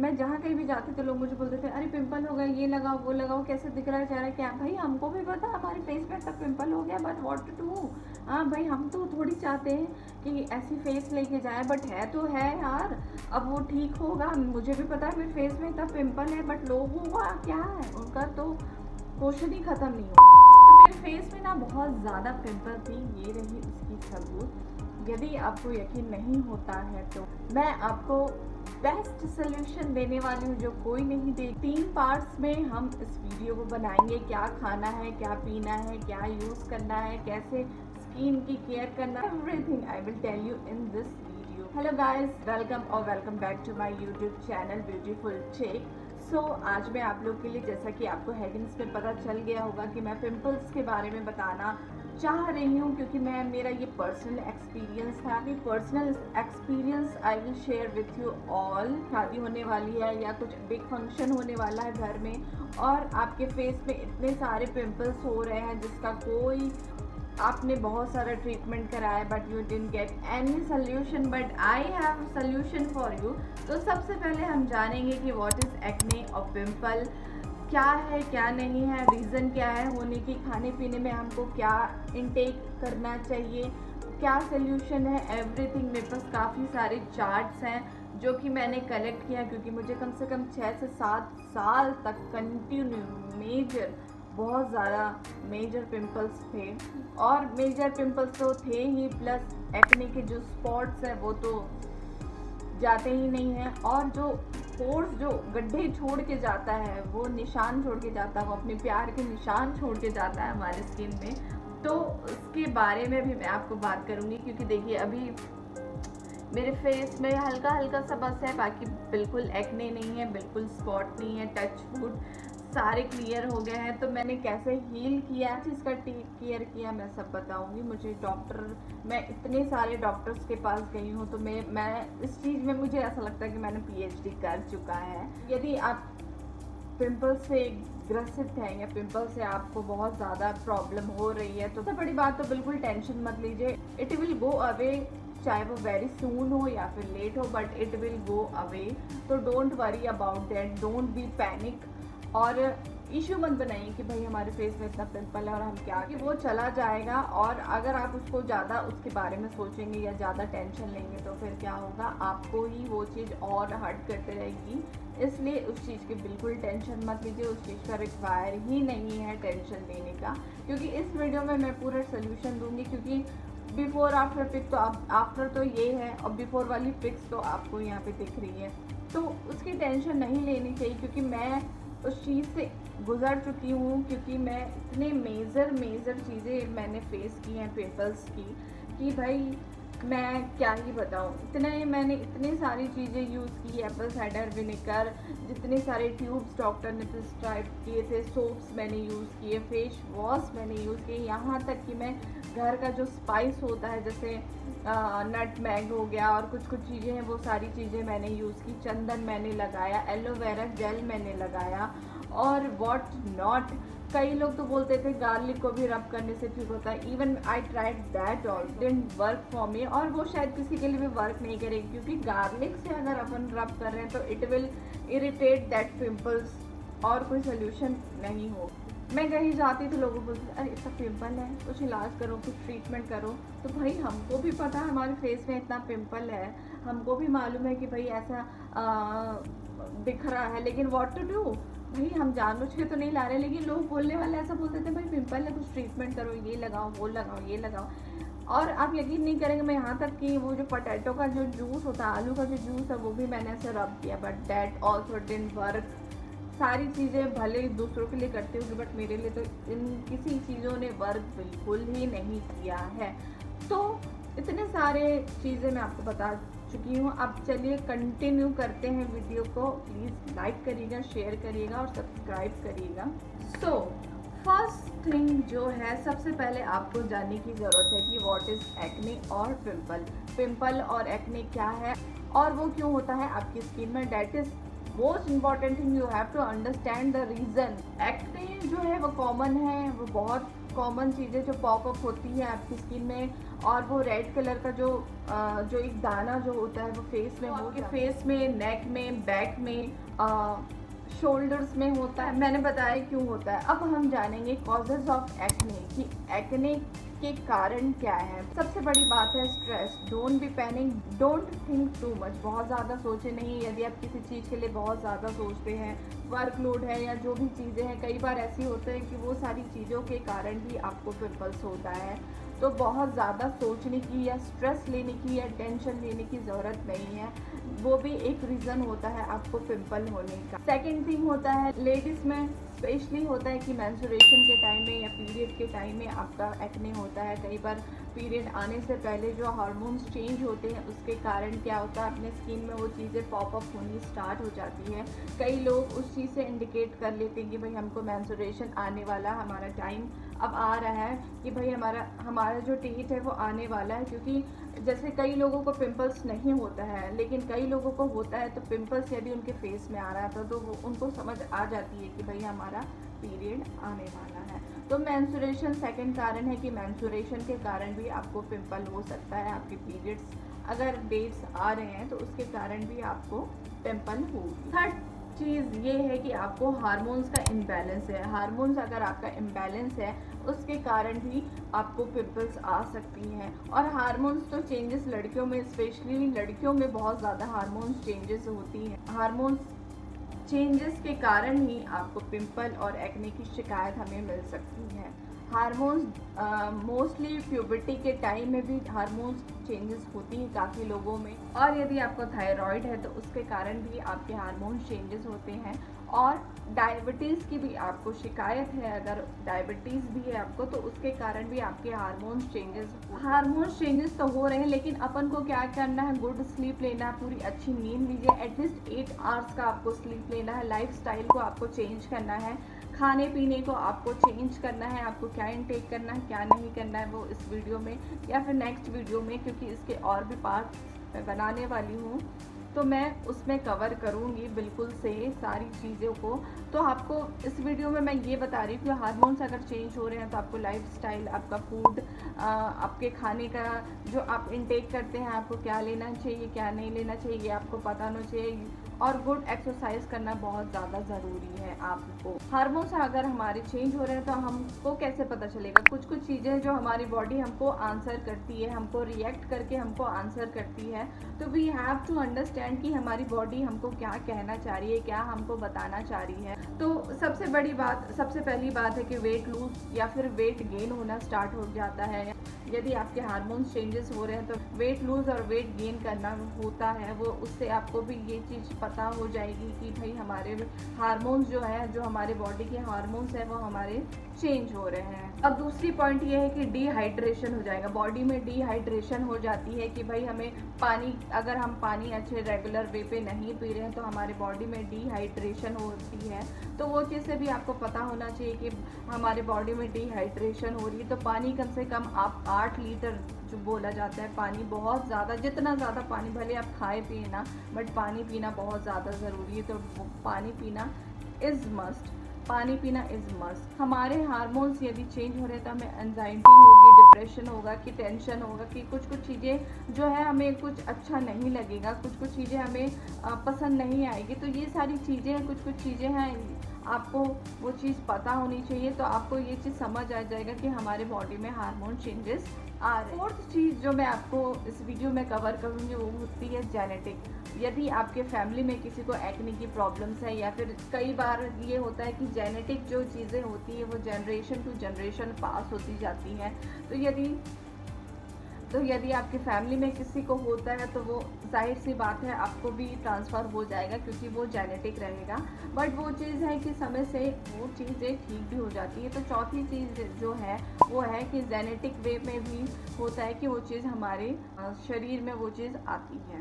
मैं जहाँ कहीं भी जाती तो लोग मुझे बोलते थे अरे पिंपल हो गया, ये लगाओ वो लगाओ, कैसे दिख रहा है चेहरा। क्या भाई, हमको भी पता हमारे फेस पे सब पिंपल हो गया, बट व्हाट टू डू। हाँ भाई, हम तो थोड़ी चाहते हैं कि ऐसी फेस लेके जाए, बट है तो है यार। अब वो ठीक होगा, मुझे भी पता है मेरे फेस में इतना पिंपल है, बट लोगों का क्या है, उनका तो क्वेश्चन ही खत्म नहीं हो। तो मेरे फेस में ना बहुत ज़्यादा पिंपल थी, ये रही उसकी सबूत। यदि आपको यकीन नहीं होता है तो मैं आपको बेस्ट सोल्यूशन देने वाली हूँ जो कोई नहीं दे। 3 पार्ट्स में हम इस वीडियो को बनाएंगे। क्या खाना है, क्या पीना है, क्या यूज़ करना है, कैसे स्किन की केयर करना है, everything I will tell you in this video. Hello guys, welcome back to my YouTube channel beautiful chic. आज मैं आप लोग के लिए, जैसा कि आपको हेडिंग्स में पता चल गया होगा, कि मैं पिंपल्स के बारे में बताना चाह रही हूँ, क्योंकि मेरा ये पर्सनल एक्सपीरियंस था। Personal experience I will share with you all. शादी होने वाली है या कुछ बिग फंक्शन होने वाला है घर में, और आपके फेस में इतने सारे पिंपल्स हो रहे हैं जिसका कोई, आपने बहुत सारा ट्रीटमेंट कराया but you didn't get any solution, but I have solution for you. तो सबसे पहले हम जानेंगे कि व्हाट इज़ एक्ने और पिंपल, क्या है क्या नहीं है, रीज़न क्या है होने की, खाने पीने में हमको क्या इनटेक करना चाहिए, क्या सोल्यूशन है, एवरीथिंग। मेरे पास काफ़ी सारे चार्ट्स हैं जो कि मैंने कलेक्ट किया, क्योंकि मुझे कम से कम 6 से 7 साल तक कंटिन्यू बहुत ज़्यादा मेजर पिंपल्स थे। और मेजर पिंपल्स तो थे ही, प्लस एक्ने के जो स्पॉट्स हैं वो तो जाते ही नहीं हैं, और जो पोर्स, जो गड्ढे छोड़ के जाता है, वो निशान छोड़ के जाता है, वो अपने प्यार के निशान छोड़ के जाता है हमारे स्किन में। तो उसके बारे में भी मैं आपको बात करूँगी, क्योंकि देखिए अभी मेरे फेस में हल्का हल्का सा बस है, बाकी बिल्कुल एक्ने नहीं है, बिल्कुल स्पॉट नहीं है, टच वुड सारे क्लियर हो गए हैं। तो मैंने कैसे हील किया, इसका केयर किया, मैं सब बताऊंगी। मैं इतने सारे डॉक्टर्स के पास गई हूँ, तो मैं इस चीज़ में मुझे ऐसा लगता है कि मैंने PhD कर चुका है। यदि आप पिंपल से ग्रसित हैं या पिंपल से आपको बहुत ज़्यादा प्रॉब्लम हो रही है, तो सबसे बड़ी बात तो बिल्कुल टेंशन मत लीजिए, इट विल गो अवे। चाहे वो वेरी सून हो या फिर लेट हो, but it will go away. तो don't worry about that, don't be panic, और इशू मत बनाइए कि भाई हमारे फेस में इतना पिंपल है और हम क्या, कि वो चला जाएगा। और अगर आप उसको ज़्यादा उसके बारे में सोचेंगे या ज़्यादा टेंशन लेंगे तो फिर क्या होगा, आपको ही वो चीज़ और हर्ट करते रहेगी। इसलिए उस चीज़ की बिल्कुल टेंशन मत लीजिए, उस चीज़ का रिक्वायर ही नहीं है टेंशन लेने का, क्योंकि इस वीडियो में मैं पूरा सोल्यूशन दूंगी। क्योंकि बिफोर आफ्टर पिक तो आफ्टर तो ये है, और बिफोर वाली पिक्स तो आपको यहाँ पे दिख रही है, तो उसकी टेंशन नहीं लेनी चाहिए, क्योंकि मैं उस चीज़ से गुज़र चुकी हूँ। क्योंकि मैं इतने मेजर चीज़ें मैंने फेस की हैं पिंपल्स की, कि भाई मैं क्या ही बताऊँ। मैंने इतनी सारी चीज़ें यूज़ की, एप्पल साइडर विनेगर, जितने सारे ट्यूब्स डॉक्टर ने प्रिस्क्राइब किए थे, सोप्स मैंने यूज़ किए, फेस वॉश मैंने यूज़ किए, यहाँ तक कि मैं घर का जो स्पाइस होता है, जैसे नटमैग हो गया और कुछ चीज़ें हैं, वो सारी चीज़ें मैंने यूज़ की। चंदन मैंने लगाया, एलोवेरा जेल मैंने लगाया, और व्हाट नॉट। कई लोग तो बोलते थे गार्लिक को भी रब करने से ठीक होता है, even I tried that also, didn't work for me, और वो शायद किसी के लिए भी वर्क नहीं करेगी, क्योंकि गार्लिक से अगर अपन रब कर रहे हैं तो it will irritate that pimples, और कोई सोल्यूशन नहीं हो। मैं कहीं जाती तो लोगों बोलते अरे इसका पिंपल है, कुछ इलाज करो, कुछ ट्रीटमेंट करो। तो भाई हमको भी पता है हमारे फेस में इतना पिंपल है, हमको भी मालूम है कि भाई ऐसा दिख रहा है, लेकिन व्हाट टू डू। भाई हम जानबूझ के तो नहीं ला रहे, लेकिन लोग बोलने वाले ऐसा बोलते थे भाई पिंपल है, कुछ ट्रीटमेंट करो, ये लगाओ वो लगाओ ये लगाओ। और आप यकीन नहीं करेंगे, मैं यहाँ तक कि वो जो पोटैटो का जो जूस होता है, आलू का जो जूस है, वो भी मैंने ऐसे रब किया, but that also didn't work. सारी चीज़ें भले दूसरों के लिए करती होगी, बट मेरे लिए तो इन किसी चीज़ों ने वर्क बिल्कुल ही नहीं किया है। तो इतने सारे चीज़ें मैं आपको बता चुकी हूँ। अब चलिए कंटिन्यू करते हैं वीडियो को। प्लीज़ लाइक करिएगा, शेयर करिएगा और सब्सक्राइब करिएगा। फर्स्ट थिंग जो है, सबसे पहले आपको जानने की ज़रूरत है कि व्हाट इज़ एक्ने और पिंपल और एक्ने क्या है और वो क्यों होता है आपकी स्किन में। That is most important thing, you have to understand the reason. Acne जो है वो कॉमन है, वो बहुत कॉमन चीज़ें जो पॉपअप होती हैं आपकी स्किन में, और वो रेड कलर का जो एक दाना जो होता है वो फेस में हो, फेस में, नेक में, बैक में, शोल्डर्स में होता है। मैंने बताया क्यों होता है। अब हम जानेंगे कॉजेज ऑफ एक्ने, कि एक्ने के कारण क्या है। सबसे बड़ी बात है stress. Don't be panic, don't think too much. बहुत ज़्यादा सोचे नहीं। यदि आप किसी चीज़ के लिए बहुत ज़्यादा सोचते हैं, वर्कलोड है या जो भी चीज़ें हैं, कई बार ऐसी होते हैं कि वो सारी चीज़ों के कारण भी आपको पिंपल्स होता है। तो बहुत ज़्यादा सोचने की या स्ट्रेस लेने की या टेंशन लेने की ज़रूरत नहीं है। वो भी एक रीज़न होता है आपको पिंपल होने का। सेकंड थिंग होता है लेडीज़ में स्पेशली होता है कि मेंस्ट्रुएशन के टाइम में या पीरियड के टाइम में आपका एक्ने होता है। कई बार पीरियड आने से पहले जो हार्मोन्स चेंज होते हैं उसके कारण क्या होता है, अपने स्किन में वो चीज़ें पॉपअप होनी स्टार्ट हो जाती हैं। कई लोग उस चीज़ से इंडिकेट कर लेते हैं कि भाई हमको मेंस्ट्रुएशन आने वाला, हमारा टाइम अब आ रहा है, कि भाई हमारा जो डेट है वो आने वाला है। क्योंकि जैसे कई लोगों को पिंपल्स नहीं होता है, लेकिन कई लोगों को होता है, तो पिंपल्स यदि उनके फेस में आ रहा था तो वो उनको समझ आ जाती है कि भाई हमारा पीरियड आने वाला है। तो मेंस्ट्रुएशन सेकंड कारण है कि मेंस्ट्रुएशन के कारण भी आपको पिंपल हो सकता है। आपके पीरियड्स अगर डेट्स आ रहे हैं तो उसके कारण भी आपको पिंपल होगी। थर्ड चीज़ ये है कि आपको हार्मोन्स का इम्बैलेंस है। हार्मोन्स अगर आपका इम्बैलेंस है उसके कारण भी आपको पिंपल्स आ सकती हैं। और हार्मोन्स तो चेंजेस लड़कियों में, स्पेशली लड़कियों में बहुत ज़्यादा हार्मोन्स चेंजेस होती हैं। हार्मोन्स चेंजेस के कारण ही आपको पिंपल और एक्ने की शिकायत हमें मिल सकती है। हार्मोन्स मोस्टली प्यूबर्टी के टाइम में भी हार्मोन्स चेंजेस होती हैं काफ़ी लोगों में। और यदि आपको थायराइड है तो उसके कारण भी आपके हार्मोन्स चेंजेस होते हैं। और डायबिटीज़ की भी आपको शिकायत है, अगर डायबिटीज़ भी है आपको, तो उसके कारण भी आपके हार्मोन्स चेंजेस तो हो रहे हैं। लेकिन अपन को क्या करना है, गुड स्लीप लेना है, पूरी अच्छी नींद लीजिए। एटलीस्ट 8 आवर्स का आपको स्लीप लेना है। लाइफस्टाइल को आपको चेंज करना है, खाने पीने को आपको चेंज करना है। आपको क्या इनटेक करना है, क्या नहीं करना है, वो इस वीडियो में या फिर नेक्स्ट वीडियो में, क्योंकि इसके और भी पार्ट्स मैं बनाने वाली हूँ, तो मैं उसमें कवर करूँगी बिल्कुल से सारी चीज़ों को। तो आपको इस वीडियो में मैं ये बता रही हूँ कि हार्मोन्स अगर चेंज हो रहे हैं तो आपको लाइफस्टाइल, आपका फूड, आपके खाने का जो आप इनटेक करते हैं, आपको क्या लेना चाहिए, क्या नहीं लेना चाहिए, आपको पता होना चाहिए। और गुड एक्सरसाइज करना बहुत ज़्यादा ज़रूरी है आपको। हार्मोन्स अगर हमारे चेंज हो रहे हैं तो हमको कैसे पता चलेगा? कुछ चीज़ें जो हमारी बॉडी हमको आंसर करती है, हमको रिएक्ट करके हमको आंसर करती है। तो वी हैव टू अंडरस्टैंड कि हमारी बॉडी हमको क्या कहना चाह रही है, क्या हमको बताना चाह रही है। तो सबसे पहली बात है कि वेट लूज या फिर वेट गेन होना स्टार्ट हो जाता है। यदि आपके हार्मोन्स चेंजेस हो रहे हैं तो वेट लूज और वेट गेन करना होता है। वो उससे आपको भी ये चीज़ पता हो जाएगी कि भाई हमारे हार्मोन्स जो है, जो हमारे बॉडी के हार्मोन्स हैं, वो हमारे चेंज हो रहे हैं। अब दूसरी पॉइंट ये है कि डिहाइड्रेशन हो जाएगा। बॉडी में डिहाइड्रेशन हो जाती है कि भाई हमें पानी, अगर हम पानी अच्छे रेगुलर वे पे नहीं पी रहे हैं तो हमारे बॉडी में डिहाइड्रेशन होती है। तो वो चीज़ से भी आपको पता होना चाहिए कि हमारे बॉडी में डिहाइड्रेशन हो रही है। तो पानी कम से कम आप 8 लीटर जो बोला जाता है, पानी बहुत ज़्यादा, जितना ज़्यादा पानी, भले आप खाए पिए ना, बट पानी पीना बहुत ज़्यादा ज़रूरी है। तो पानी पीना इज़ मस्ट, पानी पीना इज़ मस्ट। हमारे हार्मोन्स यदि चेंज हो रहे हैं तो हमें एंजाइटी होगी, डिप्रेशन होगा, कि टेंशन होगा, कि कुछ चीज़ें जो है हमें कुछ अच्छा नहीं लगेगा, कुछ चीज़ें हमें पसंद नहीं आएगी। तो ये सारी चीज़ें, कुछ चीज़ें हैं, आपको वो चीज़ पता होनी चाहिए। तो आपको ये चीज़ समझ आ जाएगा कि हमारे बॉडी में हार्मोन चेंजेस आ रहे हैं। फोर्थ चीज़ जो मैं आपको इस वीडियो में कवर करूँगी वो होती है जेनेटिक। यदि आपके फैमिली में किसी को एक्ने की प्रॉब्लम्स है, या फिर कई बार ये होता है कि जेनेटिक जो चीज़ें होती है वो जनरेशन टू जनरेशन पास होती जाती हैं। तो यदि आपकी फैमिली में किसी को होता है तो वो जाहिर सी बात है आपको भी ट्रांसफ़र हो जाएगा, क्योंकि वो जेनेटिक रहेगा। बट वो चीज़ है कि समय से वो चीज़ें ठीक भी हो जाती है। तो चौथी चीज़ जो है वो है कि जेनेटिक वे में भी होता है कि वो चीज़ हमारे शरीर में वो चीज़ आती है।